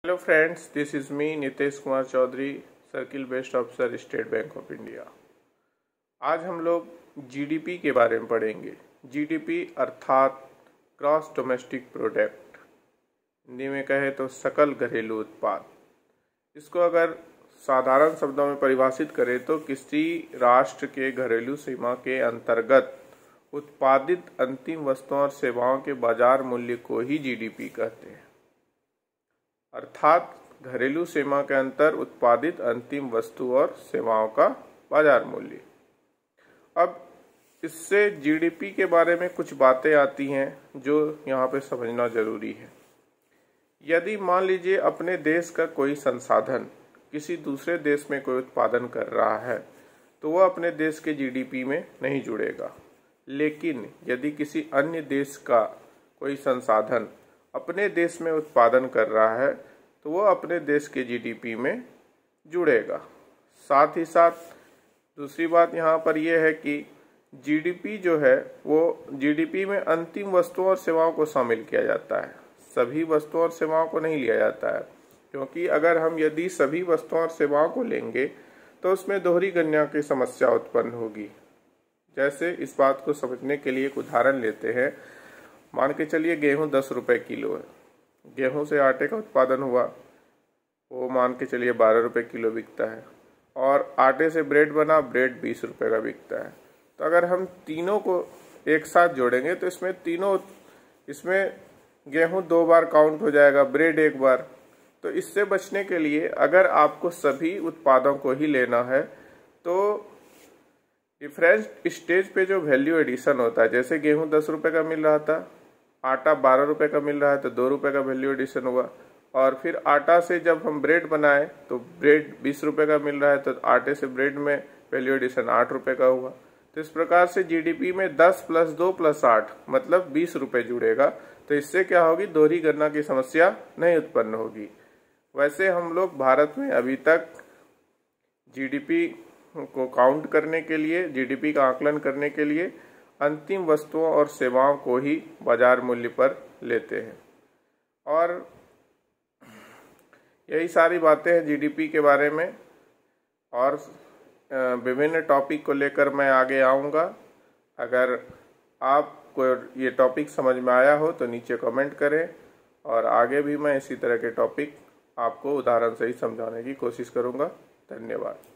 Hello friends, this is me Nitesh Kumar Chaudhary, circle based officer, State Bank of India. आज हम लोग GDP के बारे में पढ़ेंगे। जीडीपी अर्थात ग्रॉस डोमेस्टिक प्रोडक्ट, हिंदी में कहे तो सकल घरेलू उत्पाद। इसको अगर साधारण शब्दों में परिभाषित करें तो किसी राष्ट्र के घरेलू सीमा के अंतर्गत उत्पादित अंतिम वस्तुओं और सेवाओं के बाजार मूल्य को ही जीडीपी कहते हैं। अर्थात घरेलू सीमा के अंतर उत्पादित अंतिम वस्तु और सेवाओं का बाजार मूल्य। अब इससे जीडीपी के बारे में कुछ बातें आती हैं जो यहाँ पे समझना जरूरी है। यदि मान लीजिए अपने देश का कोई संसाधन किसी दूसरे देश में कोई उत्पादन कर रहा है तो वह अपने देश के जीडीपी में नहीं जुड़ेगा, लेकिन यदि किसी अन्य देश का कोई संसाधन अपने देश में उत्पादन कर रहा है तो वह अपने देश के जीडीपी में जुड़ेगा। साथ ही साथ दूसरी बात यहाँ पर यह है कि जीडीपी जो है वो जीडीपी में अंतिम वस्तुओं और सेवाओं को शामिल किया जाता है, सभी वस्तुओं और सेवाओं को नहीं लिया जाता है, क्योंकि अगर हम यदि सभी वस्तुओं और सेवाओं को लेंगे तो उसमें दोहरी गणना की समस्या उत्पन्न होगी। जैसे इस बात को समझने के लिए एक उदाहरण लेते हैं। मान के चलिए गेहूं 10 रुपए किलो है, गेहूं से आटे का उत्पादन हुआ, वो मान के चलिए 12 रुपए किलो बिकता है, और आटे से ब्रेड बना, ब्रेड 20 रुपए का बिकता है। तो अगर हम तीनों को एक साथ जोड़ेंगे तो इसमें गेहूं 2 बार काउंट हो जाएगा, ब्रेड 1 बार। तो इससे बचने के लिए अगर आपको सभी उत्पादों को ही लेना है तो डिफरेंस स्टेज पे जो वैल्यू एडिशन होता है, जैसे गेहूं 10 रुपए का मिल रहा था, आटा 12 रुपए का मिल रहा है तो 2 रुपए का वैल्यू एडिशन हुआ, और फिर आटा से जब हम ब्रेड बनाए तो ब्रेड 20 रुपए का मिल रहा है तो आटे से ब्रेड में वैल्यू एडिशन 8 रुपए का हुआ। तो इस प्रकार से जीडीपी में 10 + 2 + 8 मतलब 20 रुपए जुड़ेगा। तो इससे क्या होगी, दोहरी गणना की समस्या नहीं उत्पन्न होगी। वैसे हम लोग भारत में अभी तक जीडीपी को काउंट करने के लिए, जीडीपी का आकलन करने के लिए अंतिम वस्तुओं और सेवाओं को ही बाजार मूल्य पर लेते हैं। और यही सारी बातें हैं जीडीपी के बारे में, और विभिन्न टॉपिक को लेकर मैं आगे आऊँगा। अगर आपको ये टॉपिक समझ में आया हो तो नीचे कमेंट करें, और आगे भी मैं इसी तरह के टॉपिक आपको उदाहरण से ही समझाने की कोशिश करूँगा। धन्यवाद।